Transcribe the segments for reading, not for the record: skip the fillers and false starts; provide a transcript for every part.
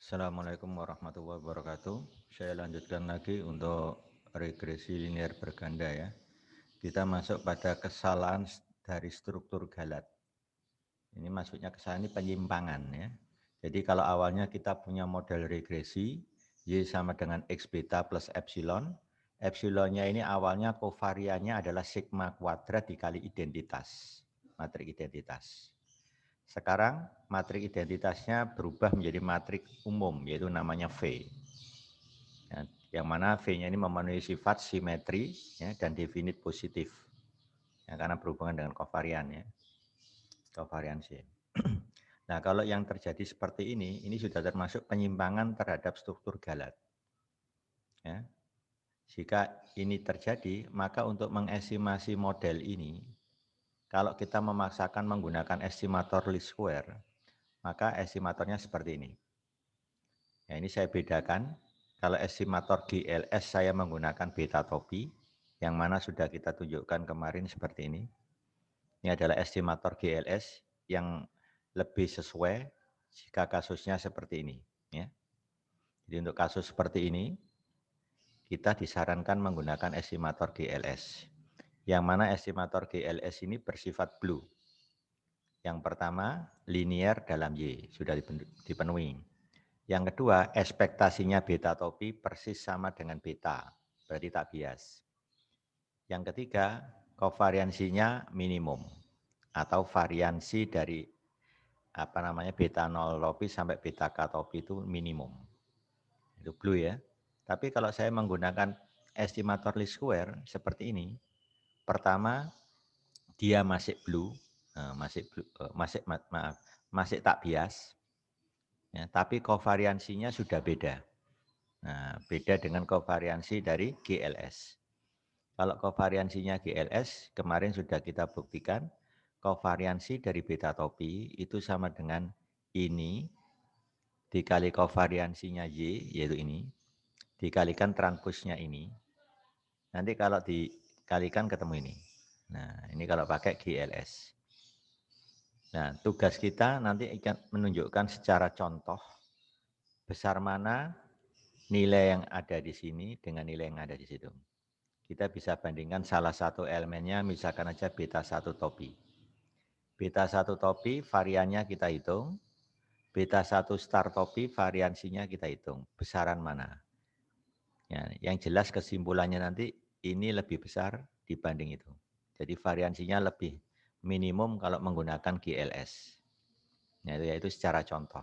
Assalamualaikum warahmatullahi wabarakatuh. Saya lanjutkan lagi untuk regresi linear berganda ya. Kita masuk pada kesalahan dari struktur galat. Ini maksudnya kesalahan ini penyimpangan ya. Jadi kalau awalnya kita punya model regresi, Y sama dengan X beta plus epsilon. Epsilonnya ini awalnya kovariannya adalah sigma kuadrat dikali identitas, matrik identitas. Sekarang matrik identitasnya berubah menjadi matrik umum, yaitu namanya V. Ya, yang mana V-nya ini memenuhi sifat simetri ya, dan definit positif. Ya, karena berhubungan dengan kovarian ya, kovariansi. Nah, kalau yang terjadi seperti ini sudah termasuk penyimpangan terhadap struktur galat. Ya. Jika ini terjadi, maka untuk mengestimasi model ini, kalau kita memaksakan menggunakan estimator least square, maka estimatornya seperti ini. Ya, ini saya bedakan. Kalau estimator GLS saya menggunakan beta topi, yang mana sudah kita tunjukkan kemarin seperti ini. Ini adalah estimator GLS yang lebih sesuai jika kasusnya seperti ini. Ya. Jadi untuk kasus seperti ini, kita disarankan menggunakan estimator GLS. Yang mana estimator GLS ini bersifat blue. Yang pertama, linear dalam Y, sudah dipenuhi. Yang kedua, ekspektasinya beta topi persis sama dengan beta, berarti tak bias. Yang ketiga, kovariansinya minimum atau variansi dari beta 0 topi sampai beta K topi itu minimum. Itu blue ya. Tapi kalau saya menggunakan estimator least square seperti ini, pertama dia masih blue, masih tak bias, ya, tapi kovariansinya sudah beda. Nah, beda dengan kovariansi dari GLS. Kalau kovariansinya GLS, kemarin sudah kita buktikan, kovariansi dari beta topi itu sama dengan ini, dikali kovariansinya Y, yaitu ini, dikalikan transpusnya ini. Nanti kalau dikalikan ketemu ini. Nah, ini kalau pakai GLS. Nah, tugas kita nanti akan menunjukkan secara contoh besar mana nilai yang ada di sini dengan nilai yang ada di situ. Kita bisa bandingkan salah satu elemennya, misalkan aja beta 1 topi. Beta 1 topi variannya kita hitung, beta 1 star topi variansinya kita hitung. Besaran mana? Ya, yang jelas kesimpulannya nanti ini lebih besar dibanding itu. Jadi variansinya lebih minimum kalau menggunakan GLS. Nah, yaitu secara contoh.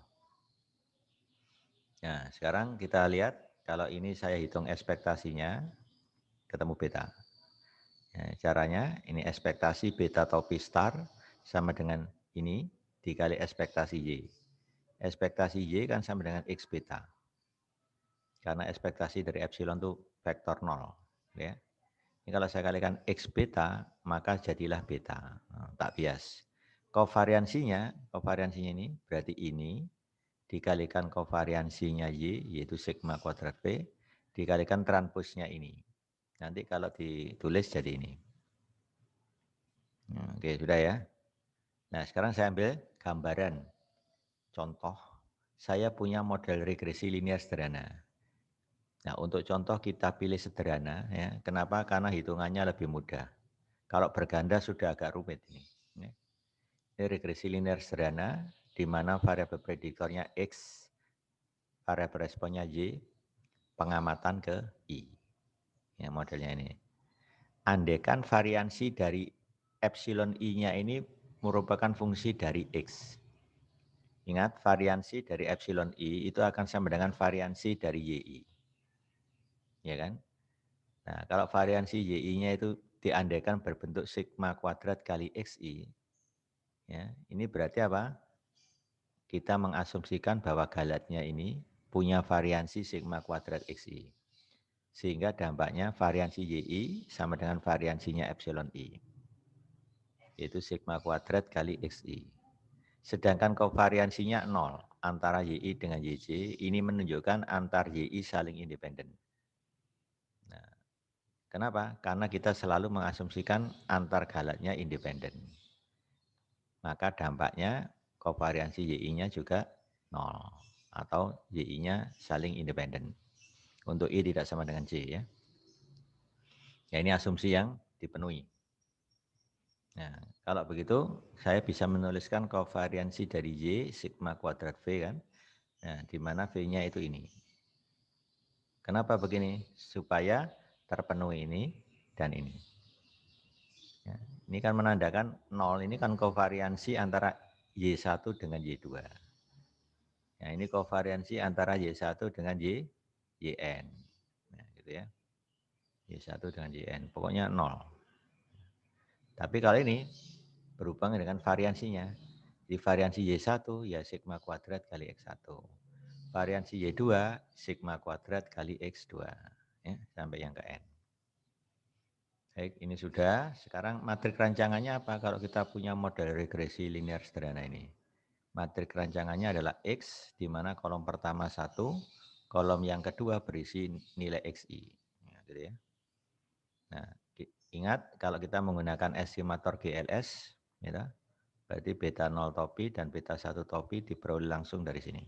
Nah, sekarang kita lihat kalau ini saya hitung ekspektasinya, ketemu beta. Ya, caranya ini ekspektasi beta topi star sama dengan ini dikali ekspektasi Y. Ekspektasi Y kan sama dengan X beta. Karena ekspektasi dari epsilon itu vektor 0. Ya. Ini kalau saya kalikan X beta, maka jadilah beta. Nah, tak bias. Kovariansinya ini berarti ini dikalikan kovariansinya Y, yaitu sigma kuadrat P, dikalikan transpusnya ini. Nanti kalau ditulis jadi ini. Oke, sudah ya. Nah, sekarang saya ambil gambaran. Contoh, saya punya model regresi linear sederhana. Nah, untuk contoh kita pilih sederhana. Ya. Kenapa? Karena hitungannya lebih mudah. Kalau berganda sudah agak rumit ini. Ini regresi linear sederhana, di mana variabel prediktornya X, variabel responnya Y, pengamatan ke I. Ya, modelnya ini. Andaikan variansi dari epsilon I-nya ini merupakan fungsi dari X. Ingat, variansi dari epsilon I itu akan sama dengan variansi dari YI. Ya kan? Nah, kalau variansi YI-nya itu diandaikan berbentuk sigma kuadrat kali XI, ya, ini berarti apa? Kita mengasumsikan bahwa galatnya ini punya variansi sigma kuadrat XI. Sehingga dampaknya variansi YI sama dengan variansinya epsilon I. Yaitu sigma kuadrat kali XI. Sedangkan kovariansinya 0 antara YI dengan YJ, ini menunjukkan antar YI saling independen. Nah, kenapa? Karena kita selalu mengasumsikan antar galatnya independen. Maka dampaknya kovariansi YI-nya juga 0. atau Y-nya saling independen. Untuk I tidak sama dengan J ya. Ya ini asumsi yang dipenuhi. Nah, kalau begitu saya bisa menuliskan kovariansi dari Y sigma kuadrat V kan. Nah, di mana V-nya itu ini. Kenapa begini? Supaya terpenuhi ini dan ini. Ya, ini kan menandakan 0 ini kan kovariansi antara Y1 dengan Y2. Nah, ini kovariansi antara Y1 dengan YN. Nah, gitu ya. Y1 dengan YN. Pokoknya 0. Tapi kalau ini berhubungan dengan variansinya. Di variansi Y1 ya sigma kuadrat kali X1. Variansi Y2 sigma kuadrat kali X2. Ya, sampai yang ke N. Baik, ini sudah. Sekarang matrik rancangannya apa kalau kita punya model regresi linear sederhana ini? Matrik rancangannya adalah X, di mana kolom pertama 1, kolom yang kedua berisi nilai XI. Ya, gitu ya. Nah, ingat kalau kita menggunakan estimator GLS, ya, berarti beta 0 topi dan beta 1 topi diperoleh langsung dari sini.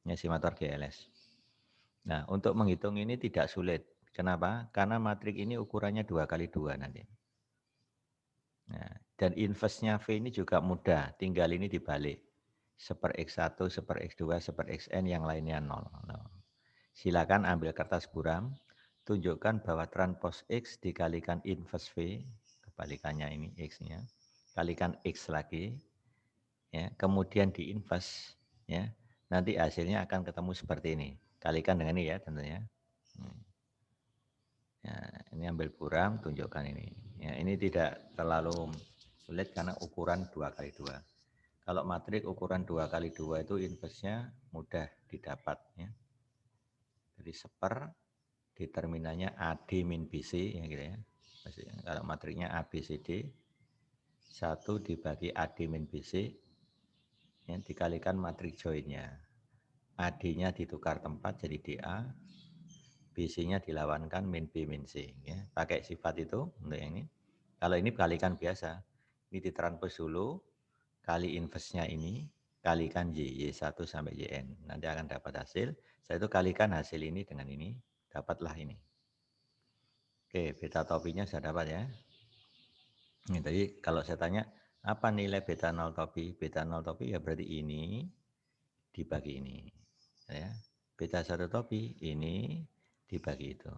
Ini estimator GLS. Nah, untuk menghitung ini tidak sulit. Kenapa? Karena matrik ini ukurannya 2x2 nanti. Nah, dan inverse-nya V ini juga mudah, tinggal ini dibalik. 1/X1, 1/X2, 1/Xn yang lainnya 0. Silakan ambil kertas buram, tunjukkan bahwa transpose X dikalikan inverse V, kebalikannya ini X-nya, kalikan X lagi, ya, kemudian di inverse, ya, nanti hasilnya akan ketemu seperti ini. Kalikan dengan ini ya tentunya. Ya, ini ambil buram, tunjukkan ini. Ya, ini tidak terlalu sulit karena ukuran 2x2. Kalau matrik ukuran 2x2 itu inverse-nya mudah didapat. Ya. Jadi seper, determinannya AD min BC, ya gitu ya. Kalau matriknya ABCD, 1 dibagi AD min BC, ya, dikalikan matrik joinnya. AD-nya ditukar tempat jadi DA, BC-nya dilawankan min B min C. Ya. Pakai sifat itu untuk yang ini. Kalau ini kalikan biasa, ini ditranspos dulu, kali inverse-nya ini, kalikan Y1 sampai YN. Nanti akan dapat hasil. Setelah itu kalikan hasil ini dengan ini, dapatlah ini. Oke, beta topinya sudah dapat ya. Ini tadi kalau saya tanya, apa nilai beta 0 topi? Beta 0 topi ya berarti ini dibagi ini. Ya. Beta 1 topi, ini dibagi itu.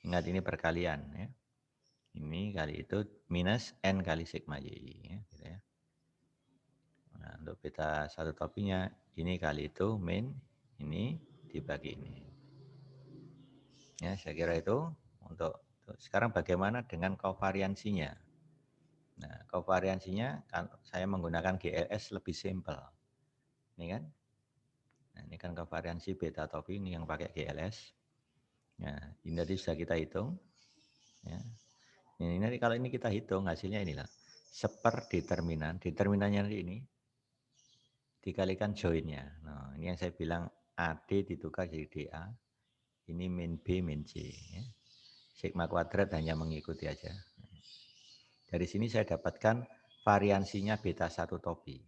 Ingat ini perkalian ya. Ini kali itu minus N kali sigma Y. Ya, gitu ya. Nah, untuk beta 1 topinya, ini kali itu min, ini dibagi ini. Ya, saya kira itu untuk sekarang bagaimana dengan kovariansinya? Nah, kovariansinya saya menggunakan GLS lebih simpel. Ini kan? Nah, ini kan kovariansi beta topi ini yang pakai GLS. Nah, ini tadi sudah kita hitung. Ya. Ini nanti kalau ini kita hitung hasilnya inilah. Seper determinan, determinannya nanti ini dikalikan joinnya. Nah, ini yang saya bilang AD ditukar jadi DA. Ini min B min C. Ya. Sigma kuadrat hanya mengikuti aja. Dari sini saya dapatkan variansinya beta 1 topi.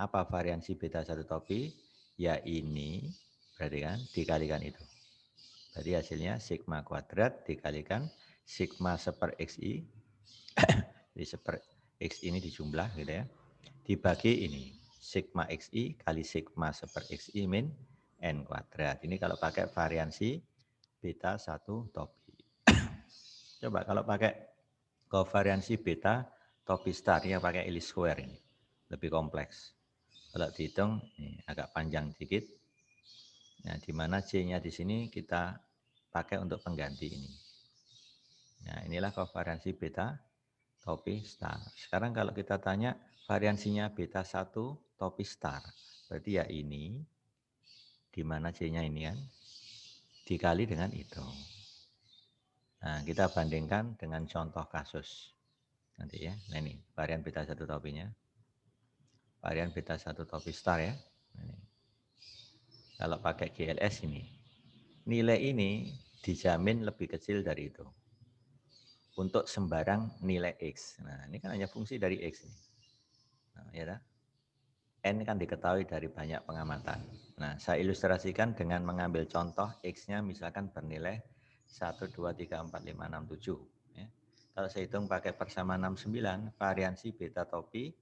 Apa variansi beta 1 topi? Ya ini, berarti kan dikalikan itu. Berarti hasilnya sigma kuadrat dikalikan sigma seper XI. Jadi seper X ini dijumlah gitu ya. Dibagi ini. Sigma XI kali sigma seper XI min N kuadrat. Ini kalau pakai variansi beta 1 topi. Coba kalau pakai kovariansi beta topi star ya pakai Ellis square ini. Lebih kompleks. Kalau dihitung ini agak panjang sedikit. Nah, di mana C-nya di sini kita pakai untuk pengganti ini. Nah, inilah kovariansi beta topi star. Sekarang kalau kita tanya variansinya beta 1 topi star. Berarti ya ini, di mana C-nya ini kan, dikali dengan itu. Nah, kita bandingkan dengan contoh kasus. Nanti ya, nah ini varian beta 1 topinya. Varian beta 1 topi star ya. Ini. Kalau pakai GLS ini, nilai ini dijamin lebih kecil dari itu. Untuk sembarang nilai X. Nah, ini kan hanya fungsi dari X. Nah, ya dah. N kan diketahui dari banyak pengamatan. Nah, saya ilustrasikan dengan mengambil contoh X-nya misalkan bernilai 1, 2, 3, 4, 5, 6, 7. Ya. Kalau saya hitung pakai persamaan 69, variansi beta topi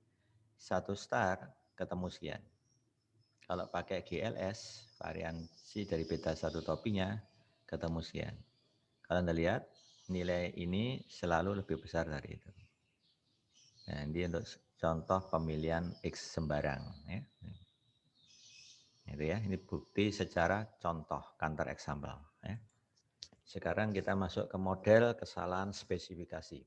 1 star ketemu sekian. Kalau pakai GLS, variansi dari beta 1 topinya ketemu sekian. Kalau Anda lihat, nilai ini selalu lebih besar dari itu. Nah, ini untuk contoh pemilihan X sembarang. Ya. Itu ya, ini bukti secara contoh, counter example. Ya. Sekarang kita masuk ke model kesalahan spesifikasi.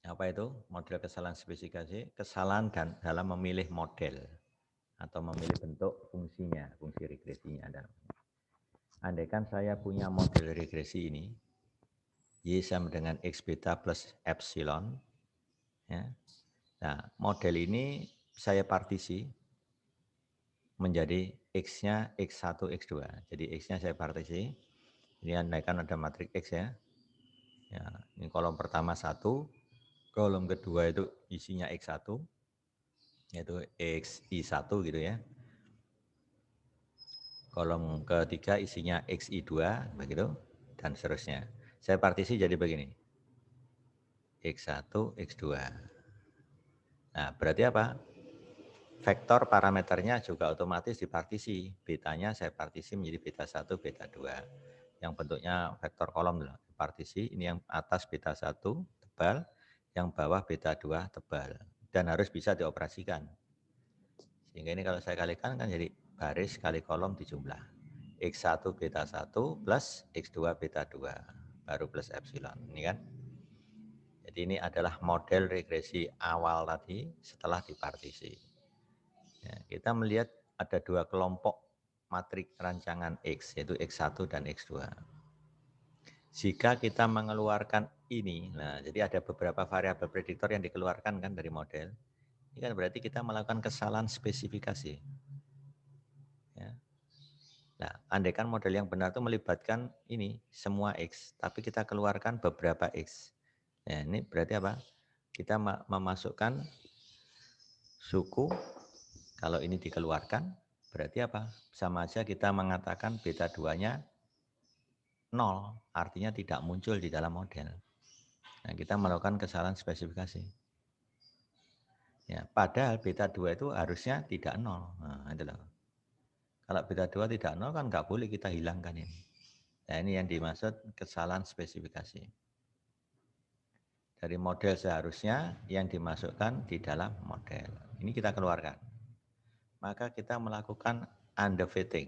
Apa itu model kesalahan spesifikasi? Kesalahan dalam memilih model atau memilih bentuk fungsinya, fungsi regresinya. Andaikan saya punya model regresi ini, Y sama dengan X beta plus epsilon. Ya. Nah, model ini saya partisi menjadi X-nya X1, X2. Jadi X-nya saya partisi. Ini andaikan ada matriks X ya. Ya, ini kolom pertama 1, kolom kedua itu isinya X1, yaitu XI1 gitu ya. Kolom ketiga isinya XI2, begitu, dan seterusnya. Saya partisi jadi begini. X1, X2. Nah, berarti apa? Vektor parameternya juga otomatis dipartisi. Betanya saya partisi menjadi beta 1, beta 2. Yang bentuknya vektor kolom dulu. Partisi, ini yang atas beta 1 tebal, yang bawah beta 2 tebal. Dan harus bisa dioperasikan. Sehingga ini kalau saya kalikan kan jadi baris kali kolom dijumlah. X1 beta 1 plus X2 beta 2. Baru plus epsilon. Ini kan. Jadi ini adalah model regresi awal tadi setelah dipartisi. Ya, kita melihat ada dua kelompok matrik rancangan X, yaitu X1 dan X2. Jika kita mengeluarkan ini, nah jadi ada beberapa variabel prediktor yang dikeluarkan kan dari model. Ini kan berarti kita melakukan kesalahan spesifikasi. Ya. Nah, andaikan model yang benar itu melibatkan ini semua X, tapi kita keluarkan beberapa X. Ya, ini berarti apa? Kita memasukkan suku. Kalau ini dikeluarkan, berarti apa? Sama aja kita mengatakan beta 2-nya 0, artinya tidak muncul di dalam model. Nah, kita melakukan kesalahan spesifikasi. Ya, padahal beta 2 itu harusnya tidak 0. Nah, itu loh. Kalau beta 2 tidak 0 kan nggak boleh kita hilangkan ini. Nah, ini yang dimaksud kesalahan spesifikasi. Dari model seharusnya yang dimasukkan di dalam model. Ini kita keluarkan. Maka kita melakukan underfitting.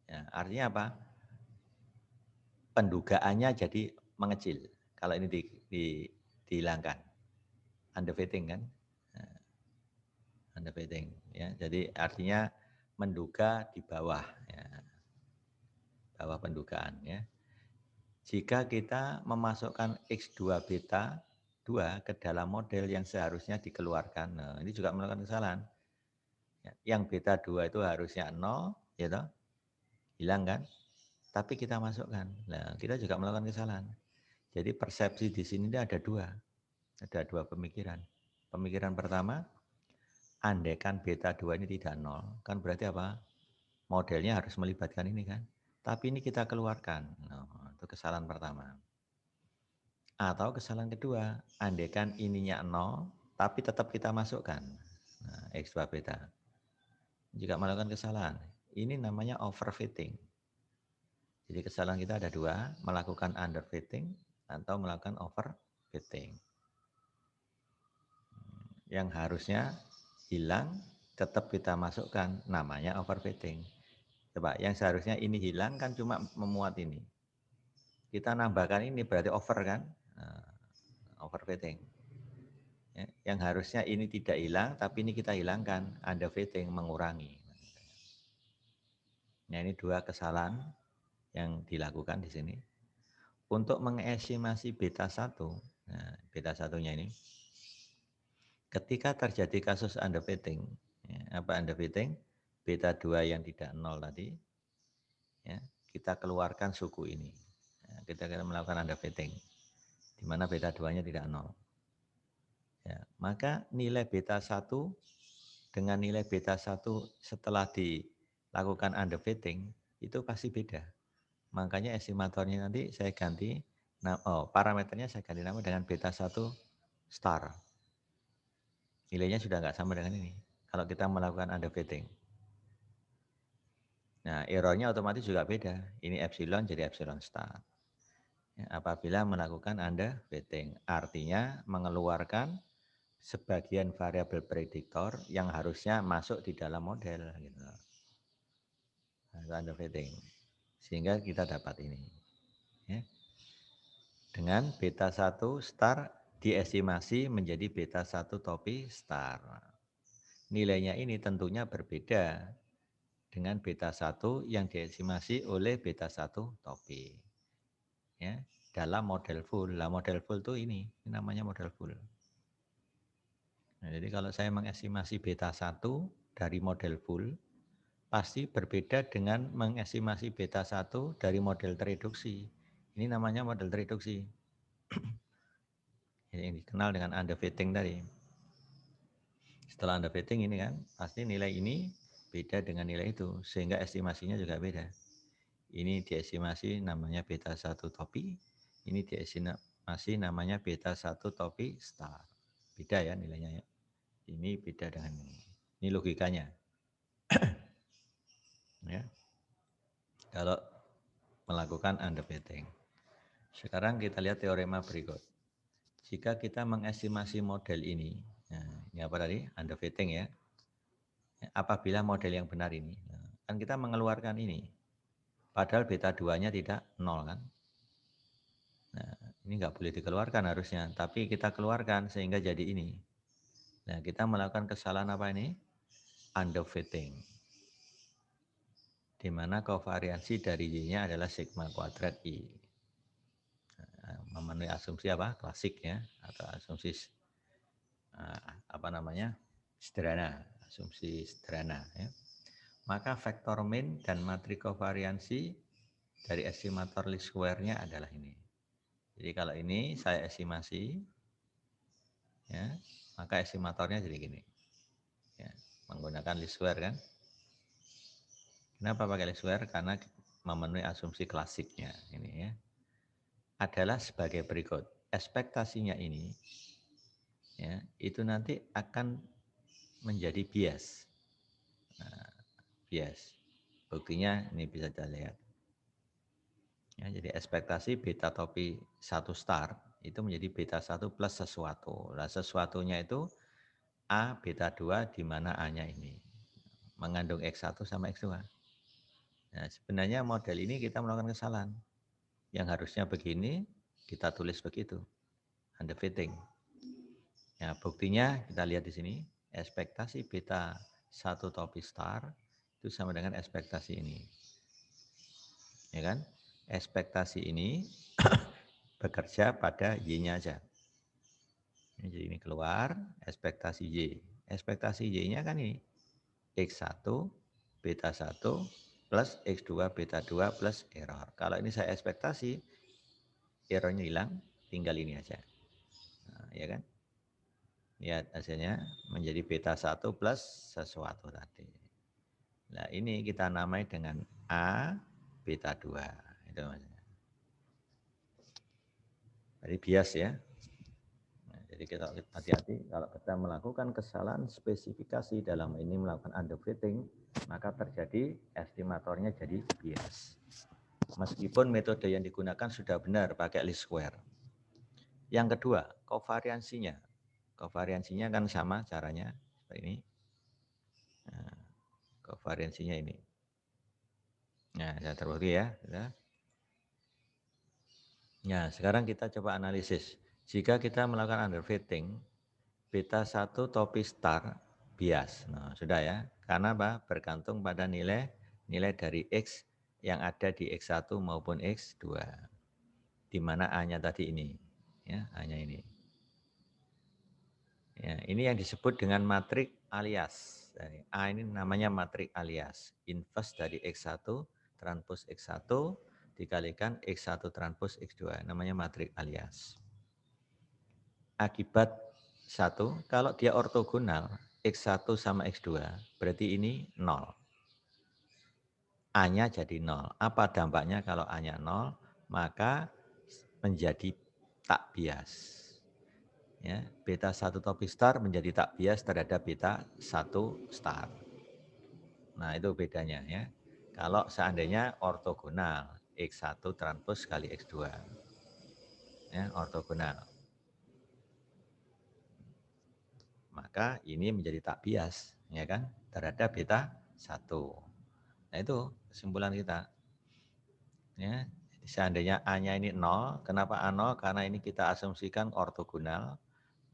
Ya, artinya apa? Pendugaannya jadi mengecil. Kalau ini dihilangkan. Underfitting kan? Underfitting. Ya. Jadi artinya menduga di bawah. Ya. Bawah pendugaan. Ya. Jika kita memasukkan X2 beta 2 ke dalam model yang seharusnya dikeluarkan. Nah, ini juga melakukan kesalahan. Yang beta 2 itu harusnya 0, ya toh? Hilang kan? Tapi kita masukkan. Nah, kita juga melakukan kesalahan. Jadi persepsi di sini ada dua. Ada dua pemikiran. Pemikiran pertama, andaikan beta 2 ini tidak 0, kan berarti apa? Modelnya harus melibatkan ini kan? Tapi ini kita keluarkan. Nah, itu kesalahan pertama. Atau kesalahan kedua, andaikan ininya 0, tapi tetap kita masukkan. Nah, X2 beta. Jika melakukan kesalahan, ini namanya overfitting. Jadi kesalahan kita ada dua, melakukan underfitting atau melakukan overfitting. Yang harusnya hilang tetap kita masukkan, namanya overfitting. Coba yang seharusnya ini hilang kan cuma memuat ini. Kita nambahkan ini berarti over kan? Overfitting. Ya, yang harusnya ini tidak hilang tapi ini kita hilangkan, underfitting, mengurangi. Nah, ini dua kesalahan yang dilakukan di sini. Untuk mengestimasi beta 1, nah, beta 1-nya ini, ketika terjadi kasus underfitting, ya, apa underfitting? Beta 2 yang tidak 0 tadi, ya, kita keluarkan suku ini. Ya, kita akan melakukan underfitting, di mana beta 2-nya tidak 0. Ya, maka nilai beta 1 dengan nilai beta 1 setelah dilakukan underfitting itu pasti beda. Makanya estimatornya nanti saya ganti, parameternya saya ganti nama dengan beta 1 star. Nilainya sudah nggak sama dengan ini kalau kita melakukan underfitting. Nah, errornya otomatis juga beda. Ini epsilon jadi epsilon star. Ya, apabila melakukan underfitting, artinya mengeluarkan sebagian variabel prediktor yang harusnya masuk di dalam model. Gitu. Nah, itu underfitting. Sehingga kita dapat ini. Ya. Dengan beta 1 star diestimasi menjadi beta 1 topi star. Nilainya ini tentunya berbeda dengan beta 1 yang diestimasi oleh beta 1 topi. Ya, dalam model full. Lah model full itu ini namanya model full. Nah, jadi kalau saya mengestimasi beta 1 dari model full, pasti berbeda dengan mengestimasi beta 1 dari model tereduksi. Ini namanya model tereduksi. Yang dikenal dengan underfitting tadi. Setelah underfitting ini kan, pasti nilai ini beda dengan nilai itu, sehingga estimasinya juga beda. Ini diestimasi namanya beta 1 topi, ini diestimasi namanya beta 1 topi star. Beda ya nilainya ya. Ini beda dengan ini. Ini logikanya. Ya. Kalau melakukan underfitting. Sekarang kita lihat teorema berikut. Jika kita mengestimasi model ini, nah, ini apa tadi? Underfitting ya. Apabila model yang benar ini, kan kita mengeluarkan ini. Padahal beta 2-nya tidak 0 kan. Nah, ini nggak boleh dikeluarkan harusnya, tapi kita keluarkan sehingga jadi ini. Nah, kita melakukan kesalahan apa ini? Underfitting. Di mana kovariansi dari Y-nya adalah sigma kuadrat I. Memenuhi asumsi apa? Klasik ya, atau asumsi sederhana, asumsi sederhana ya. Maka vektor min dan matrik kovariansi dari estimator least square-nya adalah ini. Jadi kalau ini saya estimasi ya, maka estimatornya jadi gini. Ya, menggunakan least square kan. Kenapa pakai least square? Karena memenuhi asumsi klasiknya ini ya. Adalah sebagai berikut. Ekspektasinya ini ya, itu nanti akan menjadi bias. Nah, bias. Buktinya ini bisa kita lihat. Ya, jadi ekspektasi beta topi 1 star itu menjadi beta 1 plus sesuatu. Nah, sesuatunya itu A beta 2 di mana A-nya ini mengandung X1 sama X2. Nah, sebenarnya model ini kita melakukan kesalahan. Yang harusnya begini, kita tulis begitu. Underfitting. Ya, buktinya kita lihat di sini, ekspektasi beta 1 topi star itu sama dengan ekspektasi ini. Ya kan? Ekspektasi ini bekerja pada Y-nya aja. Jadi ini keluar, ekspektasi Y. Ekspektasi Y-nya kan ini, X1, beta 1, plus X2, beta 2, plus error. Kalau ini saya ekspektasi, errornya hilang, tinggal ini aja. Nah, ya kan? Lihat hasilnya menjadi beta 1 plus sesuatu tadi. Nah ini kita namai dengan A beta 2. Itu maksudnya. Jadi bias ya. Nah, jadi kita hati-hati kalau kita melakukan kesalahan spesifikasi dalam ini melakukan underfitting, maka terjadi estimatornya jadi bias. Meskipun metode yang digunakan sudah benar pakai least square. Yang kedua, kovariansinya. Kovariansinya kan sama caranya seperti ini. Nah, kovariansinya ini. Nah, sudah terbukti ya. Nah, sekarang kita coba analisis. Jika kita melakukan underfitting, beta 1 topi star bias. Nah, sudah ya. Karena apa? Bergantung pada nilai dari X yang ada di X1 maupun X2. Di mana A-nya tadi ini. Ya, A-nya ini. Ya, ini yang disebut dengan matrik alias. A ini namanya matrik alias. Inverse dari X1 transpose X1 dikalikan X1 transpose X2. Namanya matrik alias. Akibat satu, kalau dia ortogonal, X1 sama X2, berarti ini 0. A-nya jadi 0. Apa dampaknya kalau A-nya 0? Maka menjadi tak bias. Ya, beta 1 topi star menjadi tak bias terhadap beta 1 star. Nah, itu bedanya ya. Kalau seandainya ortogonal, X1 transpos kali X2. Ya, ortogonal. Maka ini menjadi tak bias, ya kan, terhadap beta 1. Nah, itu kesimpulan kita. Ya, seandainya A-nya ini 0, kenapa A 0? Karena ini kita asumsikan ortogonal,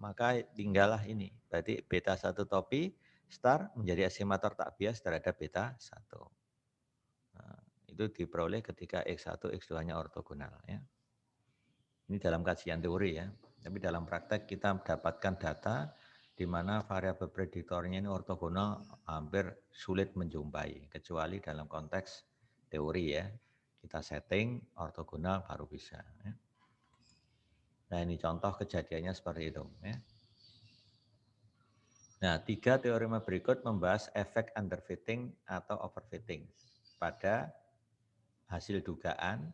maka tinggallah ini. Berarti beta 1 topi star menjadi estimator tak bias terhadap beta 1. Nah, itu diperoleh ketika X1, X2-nya ortogonal. Ya. Ini dalam kajian teori ya. Tapi dalam praktek kita mendapatkan data di mana variabel prediktornya ini ortogonal hampir sulit menjumpai. Kecuali dalam konteks teori ya. Kita setting ortogonal baru bisa. Ya. Nah ini contoh kejadiannya seperti itu. Ya. Nah, 3 teorema berikut membahas efek underfitting atau overfitting pada hasil dugaan,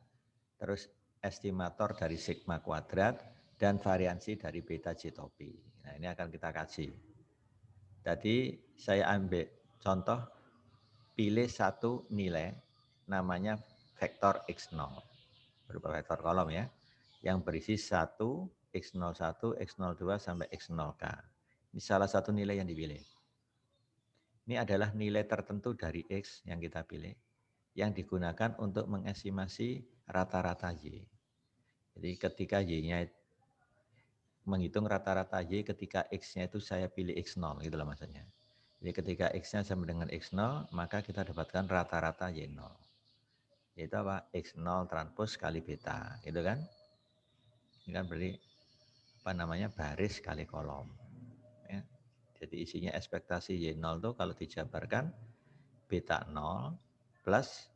terus estimator dari sigma kuadrat, dan variansi dari beta J topi. Nah, ini akan kita kaji. Tadi saya ambil contoh, pilih satu nilai, namanya vektor X0, berupa vektor kolom ya, yang berisi 1, X01, X02, sampai X0K. Ini salah satu nilai yang dipilih. Ini adalah nilai tertentu dari X yang kita pilih, yang digunakan untuk mengestimasi rata-rata Y. Jadi ketika Y-nya menghitung rata-rata Y ketika X-nya itu saya pilih X0, gitu lah maksudnya. Jadi ketika X-nya sama dengan X0, maka kita dapatkan rata-rata Y0. Yaitu apa? X0 transpos kali beta, gitu kan? Ini kan berarti apa namanya baris kali kolom. Ya. Jadi isinya ekspektasi Y0 itu kalau dijabarkan beta 0 plus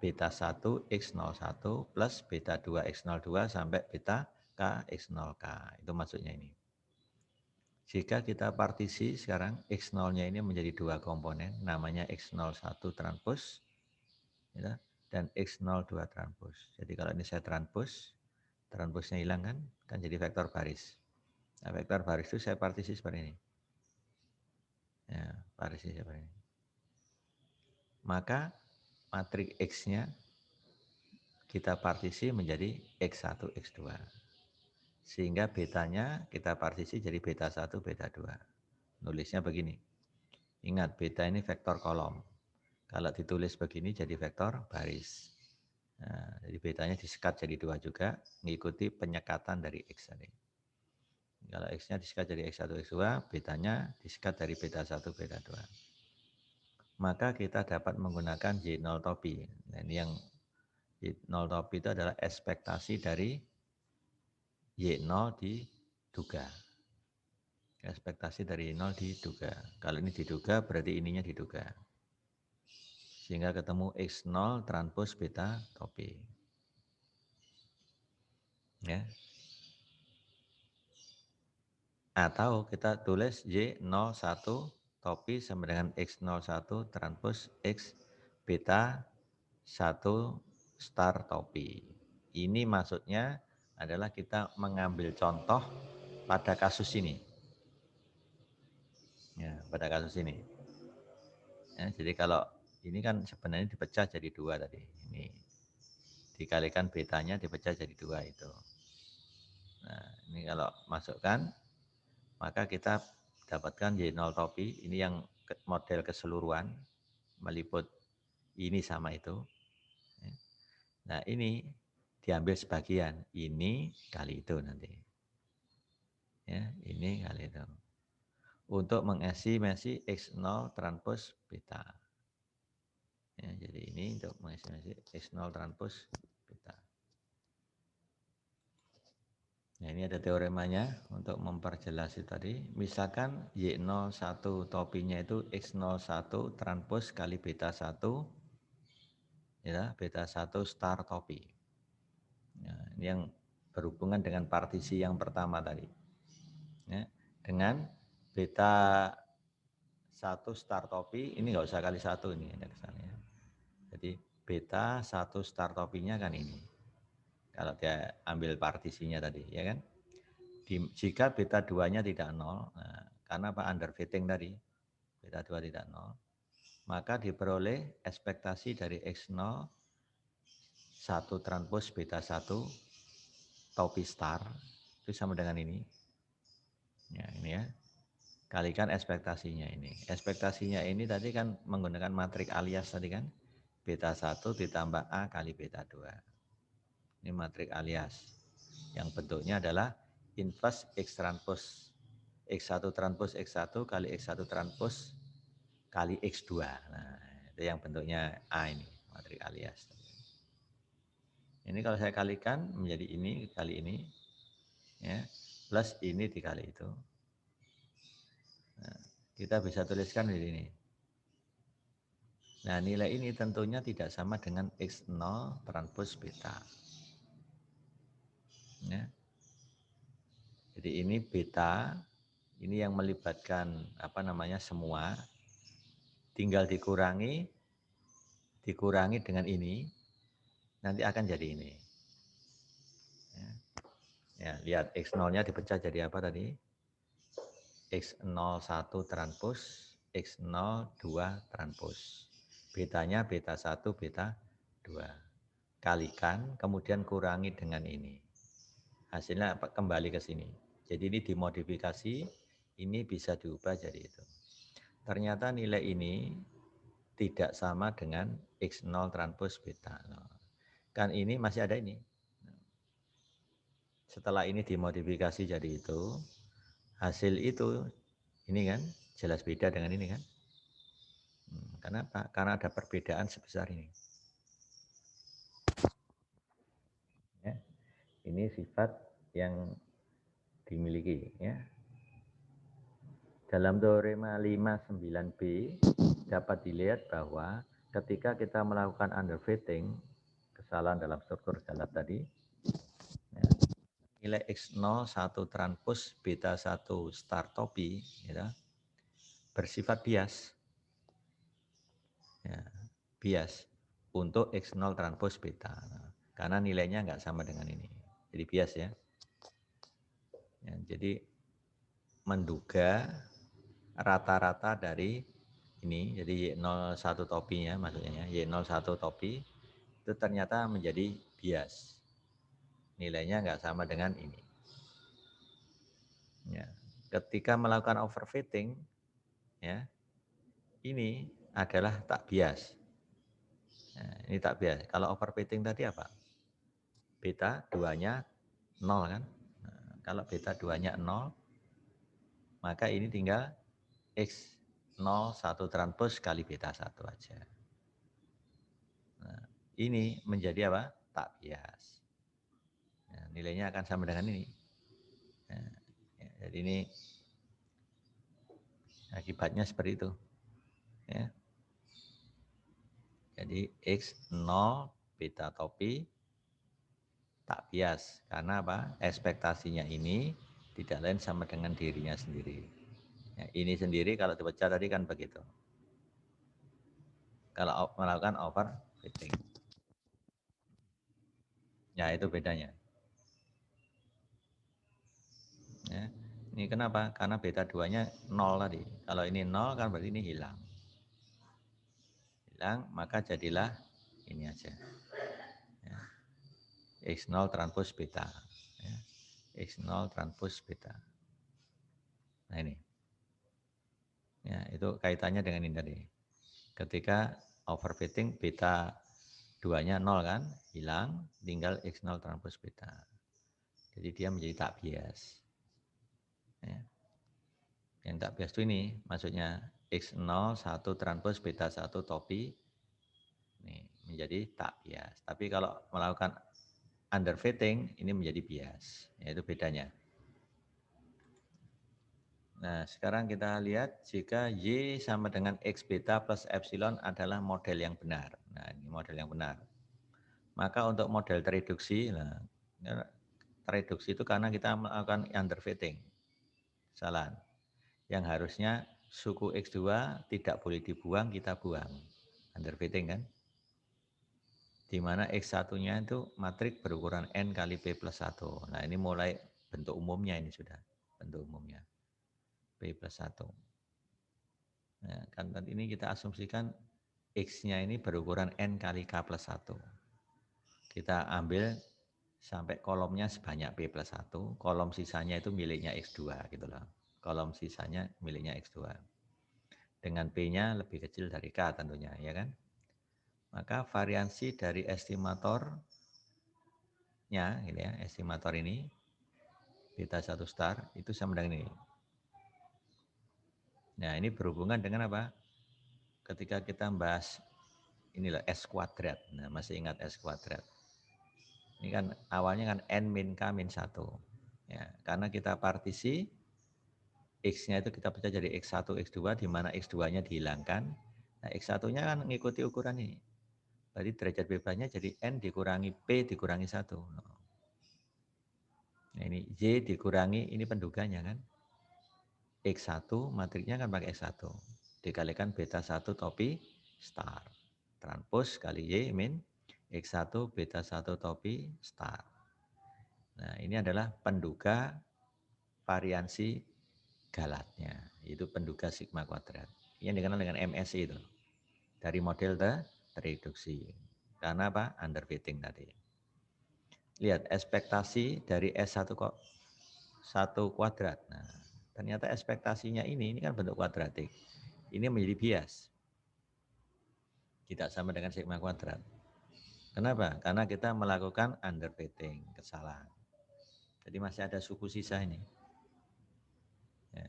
beta 1 X01 plus beta 2 X02 sampai beta K X0K. Itu maksudnya ini. Jika kita partisi sekarang X0-nya ini menjadi 2 komponen, namanya X01 transpos ya, dan X02 transpos. Jadi kalau ini saya transpos, transposnya hilang kan jadi vektor baris. Nah, vektor baris itu saya partisi seperti ini. Ya, partisi seperti ini. Maka matriks X-nya kita partisi menjadi X1, X2. Sehingga betanya kita partisi jadi beta 1, beta 2. Nulisnya begini. Ingat, beta ini vektor kolom. Kalau ditulis begini jadi vektor baris. Nah, jadi betanya disekat jadi 2 juga, mengikuti penyekatan dari X tadi. Kalau X-nya disekat jadi X1, X2, betanya disekat dari beta 1, beta 2. Maka kita dapat menggunakan Y0 topi. Nah, ini yang Y0 topi itu adalah ekspektasi dari Y0 diduga. Ekspektasi dari Y0 diduga. Kalau ini diduga berarti ininya diduga. Sehingga ketemu X0 transpos beta topi. Ya. Atau kita tulis Y01 topi sama dengan X01 transpos X beta 1 star topi. Ini maksudnya adalah kita mengambil contoh pada kasus ini. Ya, pada kasus ini. Ya, jadi kalau ini kan sebenarnya dipecah jadi 2 tadi. Ini dikalikan betanya dipecah jadi 2 itu. Nah, ini kalau masukkan, maka kita dapatkan Y0 topi. Ini yang model keseluruhan, meliput ini sama itu. Nah, ini diambil sebagian. Ini kali itu nanti. Ya, ini kali itu. Untuk mengestimasi X0 transpos beta. Ya, jadi ini untuk mengestimasi X0 transpos beta. Nah, ini ada teoremanya untuk memperjelas itu tadi. Misalkan Y01 topinya itu X01 transpos kali beta 1, ya, beta 1 star topi. Ya, ini yang berhubungan dengan partisi yang pertama tadi. Ya, dengan beta 1 star topi, ini nggak usah kali 1 ini ada kesannya. Jadi beta 1 star topinya kan ini. Kalau dia ambil partisinya tadi, ya kan? Jika beta 2-nya tidak 0, nah, karena apa underfitting tadi, beta 2 tidak 0, maka diperoleh ekspektasi dari X0 1 transpos beta 1 topi star itu sama dengan ini. Ya, ini ya. Kalikan ekspektasinya ini. Ekspektasinya ini tadi kan menggunakan matrik alias tadi kan. Beta 1 ditambah A kali beta 2. Ini matrik alias. Yang bentuknya adalah inverse X transpos X1 transpos X1 kali X1 transpos kali X2. Nah, itu yang bentuknya A ini, matrik alias. Ini kalau saya kalikan menjadi ini kali ini, ya, plus ini dikali itu. Nah, kita bisa tuliskan di sini. Nah, nilai ini tentunya tidak sama dengan X0 transpos beta. Ya. Jadi ini beta, ini yang melibatkan apa namanya semua, tinggal dikurangi dengan ini, nanti akan jadi ini. Ya, lihat X0-nya dipecah jadi apa tadi? X01 transpos, X02 transpos. Betanya beta 1, beta 2. Kalikan, kemudian kurangi dengan ini. Hasilnya kembali ke sini. Jadi ini dimodifikasi, ini bisa diubah jadi itu. Ternyata nilai ini tidak sama dengan X0 transpos beta. Kan ini masih ada ini. Setelah ini dimodifikasi jadi itu, hasil itu, ini kan jelas beda dengan ini kan. Kenapa? Karena ada perbedaan sebesar ini. Ya, ini sifat yang dimiliki. Ya. Dalam teorema 59B dapat dilihat bahwa ketika kita melakukan underfitting, kesalahan dalam struktur galat tadi, ya, nilai X0 1 transpos beta 1 star topi ya, bersifat bias. Ya, bias untuk X0 transpos beta. Karena nilainya nggak sama dengan ini. Jadi bias ya. Ya, jadi menduga rata-rata dari ini, jadi Y01 topinya maksudnya, Y01 topi itu ternyata menjadi bias. Nilainya nggak sama dengan ini. Ya. Ketika melakukan overfitting, ya, ini adalah tak bias. Nah, ini tak bias. Kalau overfitting tadi apa? Beta 2-nya 0 kan? Nah, kalau beta 2-nya 0, maka ini tinggal X0 1 transpos kali beta 1 aja. Nah, ini menjadi apa? Tak bias. Nah, nilainya akan sama dengan ini. Nah, ya, jadi ini akibatnya seperti itu. Ya. Jadi X0 beta topi tak bias. Karena apa? Ekspektasinya ini tidak lain sama dengan dirinya sendiri. Ya, ini sendiri kalau dipecah tadi kan begitu. Kalau melakukan overfitting. Ya, itu bedanya. Ya. Ini kenapa? Karena beta 2-nya 0 tadi. Kalau ini 0 kan berarti ini hilang. Hilang, maka jadilah ini aja. Ya. X0 transpos beta. Ya. X0 transpos beta. Nah ini. Ya, itu kaitannya dengan ini tadi. Ketika overfitting beta 2-nya 0 kan, hilang, tinggal X0 transpos beta. Jadi dia menjadi tak bias. Ya. Yang tak bias itu ini, maksudnya X0 1 transpos beta 1 topi ini menjadi tak bias. Tapi kalau melakukan underfitting ini menjadi bias, yaitu bedanya. Nah, sekarang kita lihat jika Y sama dengan X beta plus epsilon adalah model yang benar. Nah, ini model yang benar. Maka untuk model tereduksi, nah, tereduksi itu karena kita melakukan underfitting. Kesalahan. Yang harusnya suku X2 tidak boleh dibuang, kita buang. Underfitting kan? Di mana X1-nya itu matrik berukuran N kali P plus 1. Nah ini mulai bentuk umumnya ini sudah. Bentuk umumnya. P plus 1. Nah, kan tadi ini kita asumsikan X-nya ini berukuran N kali K plus 1. Kita ambil sampai kolomnya sebanyak P plus 1. Kolom sisanya itu miliknya X2 gitu loh. Kolom sisanya miliknya X2. Dengan P-nya lebih kecil dari K tentunya, ya kan? Maka variansi dari estimatornya, ini ya, estimator ini, beta 1 star, itu sama dengan ini. Nah, ini berhubungan dengan apa? Ketika kita membahas, inilah S kuadrat. Nah, masih ingat S kuadrat. Ini kan awalnya kan N min K min 1. Ya, karena kita partisi, X-nya itu kita pecah jadi X1, X2, di mana X2-nya dihilangkan. Nah, X1-nya kan mengikuti ukuran ini. Berarti derajat bebasnya jadi N dikurangi P dikurangi 1. Nah, ini Y dikurangi, ini penduganya kan. X1, matriknya kan pakai X1. Dikalikan beta 1 topi star. Transpos kali Y min X1 beta 1 topi star. Nah, ini adalah penduga variansi galatnya. Itu penduga sigma kuadrat. Yang dikenal dengan MSI itu. Dari model tereduksi. Karena apa? Underfitting tadi. Lihat ekspektasi dari S1 kok 1 kuadrat. Nah, ternyata ekspektasinya ini kan bentuk kuadratik. Ini menjadi bias. Tidak sama dengan sigma kuadrat. Kenapa? Karena kita melakukan underfitting, kesalahan. Jadi masih ada suku sisa ini. Ya,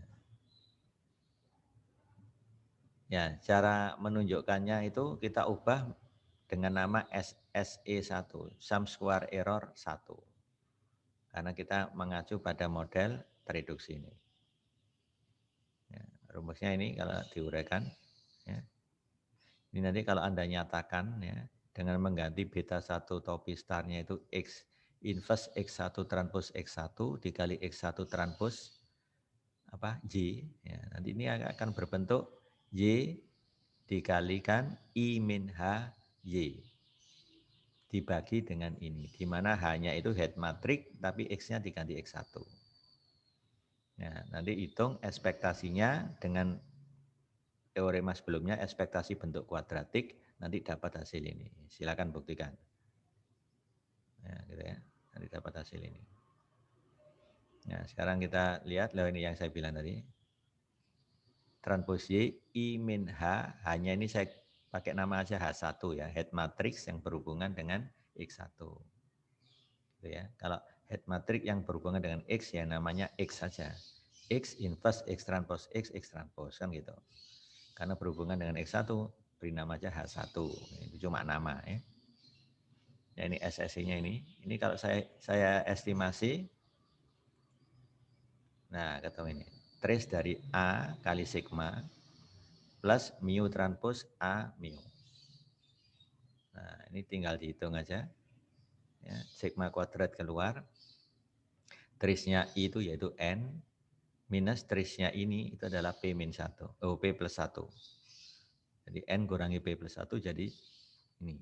ya, cara menunjukkannya itu kita ubah dengan nama SSE1, sum square error 1. Karena kita mengacu pada model tereduksi ini. Ya, rumusnya ini kalau diuraikan, ya. Ini nanti kalau Anda nyatakan ya, dengan mengganti beta 1 topi starnya itu X inverse X1 transpose X1 dikali X1 transpose apa Y, ya, nanti ini akan berbentuk Y dikalikan I min H Y dibagi dengan ini, di mana H-nya itu head matrix tapi X-nya diganti X1. Ya, nanti hitung ekspektasinya dengan teorema sebelumnya, ekspektasi bentuk kuadratik, nanti dapat hasil ini. Silakan buktikan. Ya, gitu ya. Nanti dapat hasil ini. Nah, sekarang kita lihat, loh ini yang saya bilang tadi. Transpose Y, I min H, hanya ini saya pakai nama aja H1 ya, head matrix yang berhubungan dengan X1. Gitu ya. Kalau head matrix yang berhubungan dengan X ya namanya X saja. X inverse X transpose X transpose kan gitu. Karena berhubungan dengan X1, beri nama aja H1. Itu cuma nama ya. Ya ini SSI-nya ini. Ini kalau saya estimasi, nah ketemu ini. Trace dari A kali sigma plus mu transpose A mu. Nah ini tinggal dihitung aja. Ya, sigma kuadrat keluar. Trace-nya I itu yaitu N. Minus trace-nya ini itu adalah P min 1. Oh, P plus 1. Jadi N kurangi P plus 1 jadi ini.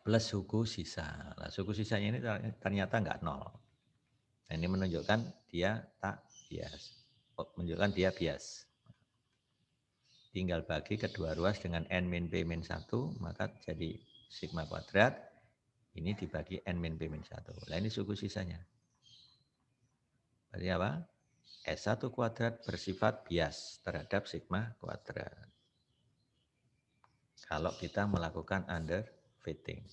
Plus suku sisa. Nah, suku sisanya ini ternyata enggak nol. Nah, ini menunjukkan dia tak bias. Menunjukkan dia bias. Tinggal bagi kedua ruas dengan N min P min 1, maka jadi sigma kuadrat. Ini dibagi N min P min 1. Nah, ini suku sisanya. Berarti apa? S1 kuadrat bersifat bias terhadap sigma kuadrat. Kalau kita melakukan underfitting.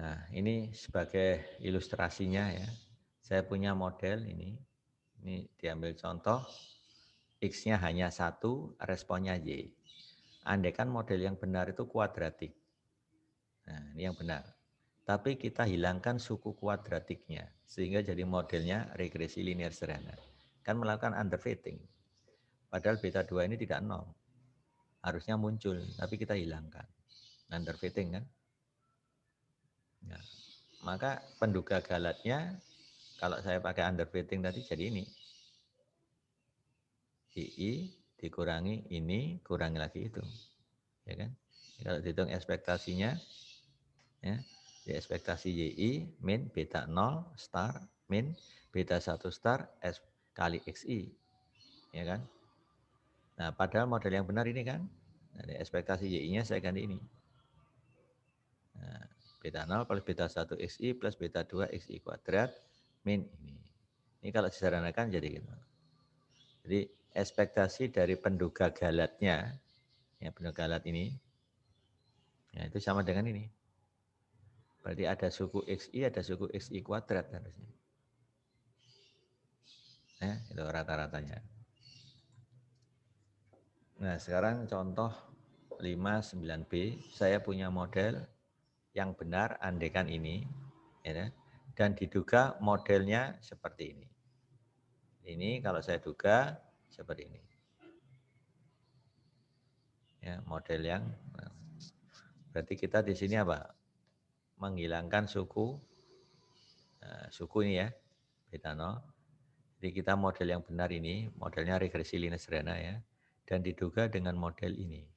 Nah, ini sebagai ilustrasinya ya. Saya punya model ini. Ini diambil contoh. X-nya hanya 1, responnya Y. Andaikan model yang benar itu kuadratik. Nah, ini yang benar. Tapi kita hilangkan suku kuadratiknya. Sehingga jadi modelnya regresi linear sederhana. Kan melakukan underfitting. Padahal beta 2 ini tidak nol. Harusnya muncul, tapi kita hilangkan. Underfitting kan. Nah, maka penduga galatnya, kalau saya pakai underfitting tadi jadi ini. II dikurangi ini, kurangi lagi itu. Ya kan? Kalau dihitung ekspektasinya, ya, di ekspektasi YI min beta 0 star min beta 1 star S kali XI. Ya kan? Nah, padahal model yang benar ini kan, nah, di ekspektasi YI-nya saya ganti ini. Nah, beta 0 plus beta 1 XI plus beta 2 XI kuadrat min ini. Ini kalau disederhanakan jadi gitu. Jadi ekspektasi dari penduga galatnya, ya penduga galat ini, ya itu sama dengan ini. Berarti ada suku XI, ada suku XI kuadrat harusnya. Ya, itu rata-ratanya. Nah, sekarang contoh 59B, saya punya model yang benar andekan ini, ya, dan diduga modelnya seperti ini. Ini kalau saya duga seperti ini. Ya, model yang berarti kita di sini apa? Menghilangkan suku ini ya, beta 0. Jadi kita model yang benar ini, modelnya regresi linear sederhana ya, dan diduga dengan model ini.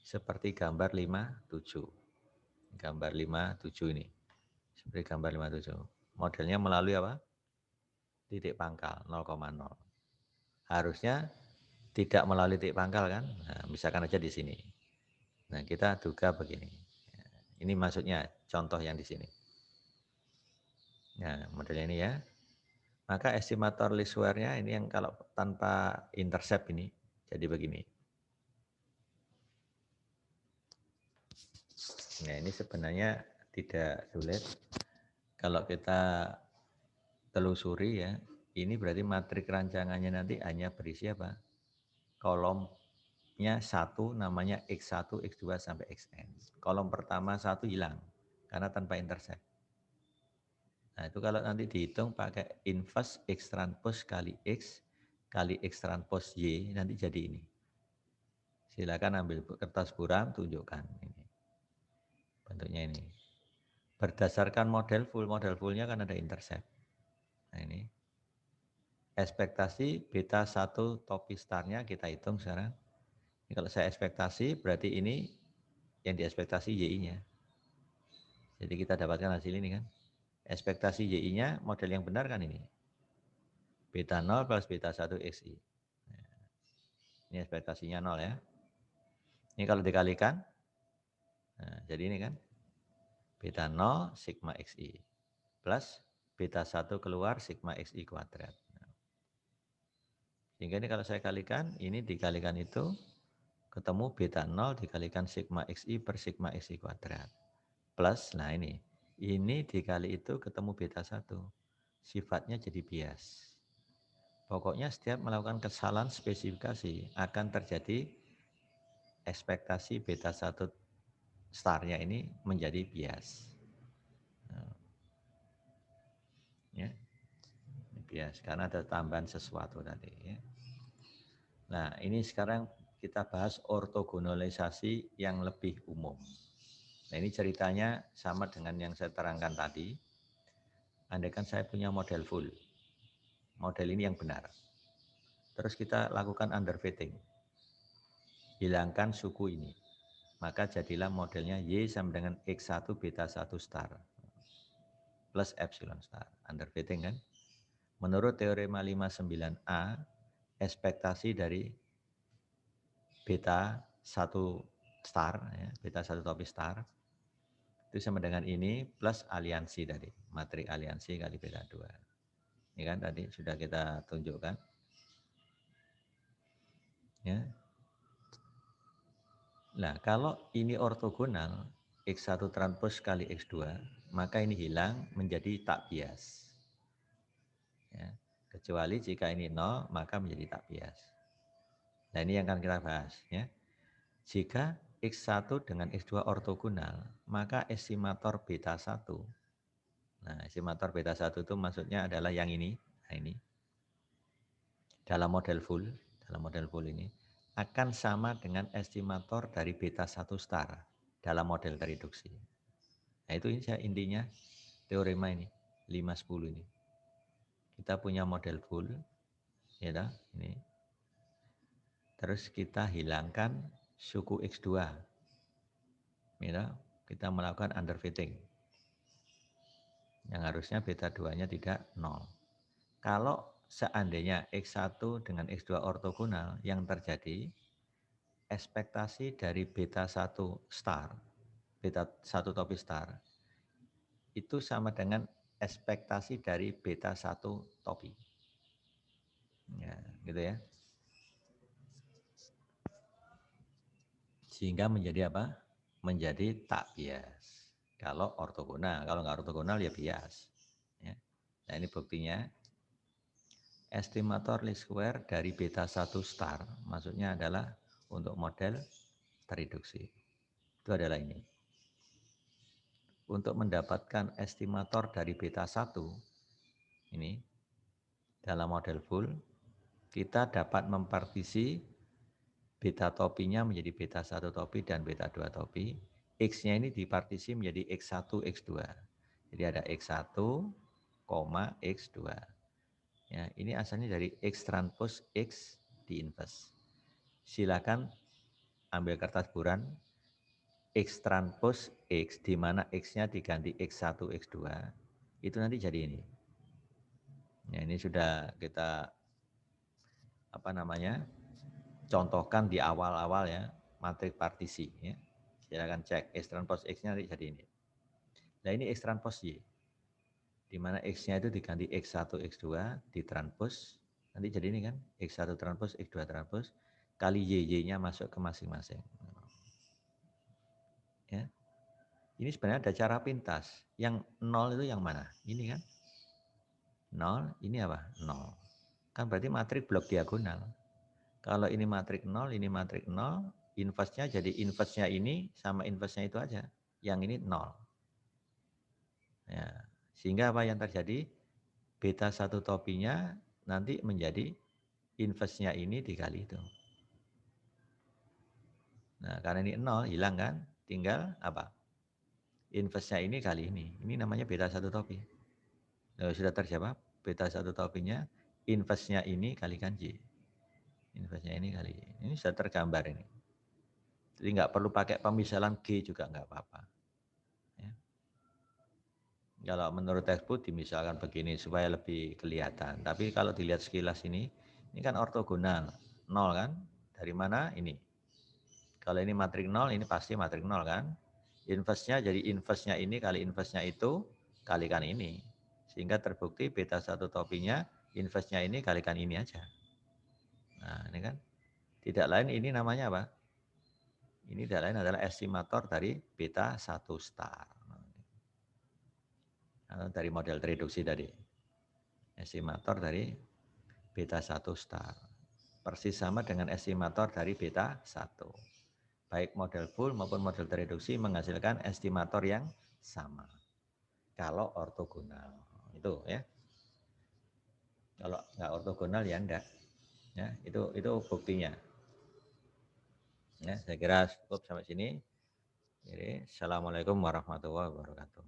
Seperti gambar 57. Gambar 57 ini. Seperti gambar 57. Modelnya melalui apa? Titik pangkal 0,0. Harusnya tidak melalui titik pangkal kan? Nah, misalkan aja di sini. Nah, kita duga begini. Ini maksudnya contoh yang di sini. Nah, modelnya ini ya. Maka estimator least square-nya ini yang kalau tanpa intercept ini jadi begini. Nah, ini sebenarnya tidak sulit. Kalau kita telusuri ya, ini berarti matrik rancangannya nanti hanya berisi apa? Kolomnya satu namanya X1, X2 sampai Xn. Kolom pertama satu hilang karena tanpa intercept. Nah, itu kalau nanti dihitung pakai inverse X transpose kali X transpose Y nanti jadi ini. Silakan ambil kertas buram, tunjukkan ini. Bentuknya ini. Berdasarkan model fullnya kan ada intercept. Nah, ini. Ekspektasi beta 1 topi starnya kita hitung sekarang. Ini kalau saya ekspektasi berarti ini yang diekspektasi YI-nya. Jadi kita dapatkan hasil ini kan. Ekspektasi YI-nya model yang benar kan ini. Beta 0 plus beta 1 XI. Ini ekspektasinya 0 ya. Ini kalau dikalikan, nah, jadi ini kan. Beta 0 sigma XI plus beta 1 keluar sigma XI kuadrat. Sehingga ini kalau saya kalikan, ini dikalikan itu, ketemu beta 0 dikalikan sigma XI per sigma XI kuadrat. Plus, nah ini dikali itu ketemu beta 1. Sifatnya jadi bias. Pokoknya setiap melakukan kesalahan spesifikasi akan terjadi ekspektasi beta 1 starnya ini menjadi bias. Nah, ya, bias karena ada tambahan sesuatu tadi. Ya. Nah, ini sekarang kita bahas ortogonalisasi yang lebih umum. Nah, ini ceritanya sama dengan yang saya terangkan tadi. Andaikan saya punya model full, model ini yang benar. Terus kita lakukan underfitting. Hilangkan suku ini. Maka jadilah modelnya Y sama dengan X1 beta 1 star plus epsilon star. Underfitting kan? Menurut teorema 59A, ekspektasi dari beta 1 star, ya, beta 1 topi star, itu sama dengan ini plus aliansi tadi, matrik aliansi kali beta 2. Ini kan tadi sudah kita tunjukkan. Ya. Nah, kalau ini ortogonal, X1 transpose kali X2, maka ini hilang menjadi tak bias. Ya. Kecuali jika ini 0, maka menjadi tak bias. Nah, ini yang akan kita bahas. Ya. Jika X1 dengan X2 ortogonal, maka estimator beta 1. Nah, estimator beta 1 itu maksudnya adalah yang ini. Nah, ini. Dalam model full ini akan sama dengan estimator dari beta 1 star dalam model tereduksi. Nah, itu intinya teorema ini 510 ini. Kita punya model full, ya dah, ini. terus kita hilangkan suku X2. Ya, kita melakukan underfitting. Yang harusnya beta 2-nya tidak 0. Kalau seandainya X1 dengan X2 ortogonal, yang terjadi ekspektasi dari beta 1 star, beta 1 topi star, itu sama dengan ekspektasi dari beta 1 topi. Ya, gitu ya. Sehingga menjadi apa? Menjadi tak bias. Kalau ortogonal, kalau nggak ortogonal ya bias. Ya. Nah ini buktinya. Estimator least square dari beta 1 star, maksudnya adalah untuk model tereduksi. Itu adalah ini. Untuk mendapatkan estimator dari beta 1, ini, dalam model full, kita dapat mempartisi beta topinya menjadi beta 1 topi dan beta 2 topi. X-nya ini dipartisi menjadi X1, X2. Jadi ada X1, X2. Ya, ini asalnya dari X transpose X di inverse. Silakan ambil kertas buram, X transpose X, di mana X-nya diganti X1, X2, itu nanti jadi ini. Ya, ini sudah kita contohkan di awal-awal ya, matrik partisi. Ya. Silakan cek X transpose X-nya nanti jadi ini. Nah ini X transpose Y, di mana X-nya itu diganti X1, X2, ditranspose, nanti jadi ini kan, X1 transpose, X2 transpose, kali Y-nya masuk ke masing-masing. Ya. Ini sebenarnya ada cara pintas. Yang 0 itu yang mana? Ini kan. 0, ini apa? 0. Kan berarti matrik blok diagonal. Kalau ini matrik 0, ini matrik 0, inverse-nya jadi inverse-nya ini sama inverse-nya itu aja. Yang ini 0. Ya. Sehingga apa yang terjadi? Beta 1 topinya nanti menjadi inverse-nya ini dikali itu. Nah, karena ini 0, hilang kan? Tinggal apa? Inverse-nya ini kali ini. Ini namanya beta 1 topi. Nah, sudah terjawab. Beta 1 topinya, inverse-nya ini kalikan Y. Inverse-nya ini kali Y. Ini sudah tergambar ini. Jadi nggak perlu pakai pemisalan G juga nggak apa-apa. Ya. Kalau menurut textbook dimisalkan begini supaya lebih kelihatan. Tapi kalau dilihat sekilas ini kan ortogonal. 0 kan? Dari mana? Ini. Kalau ini matrik 0, ini pasti matrik 0 kan? Inverse-nya jadi inverse-nya ini kali inverse-nya itu kalikan ini. Sehingga terbukti beta 1 topinya inverse-nya ini kalikan ini aja. Nah ini kan. Tidak lain ini namanya apa? Ini tidak lain adalah estimator dari beta 1 star. Atau dari model reduksi tadi. Estimator dari beta 1 star. Persis sama dengan estimator dari beta 1. Baik model full maupun model tereduksi menghasilkan estimator yang sama. Kalau ortogonal. Itu ya. Kalau nggak ortogonal ya enggak. Ya, itu buktinya. Ya, saya kira cukup sampai sini. Jadi, assalamualaikum warahmatullahi wabarakatuh.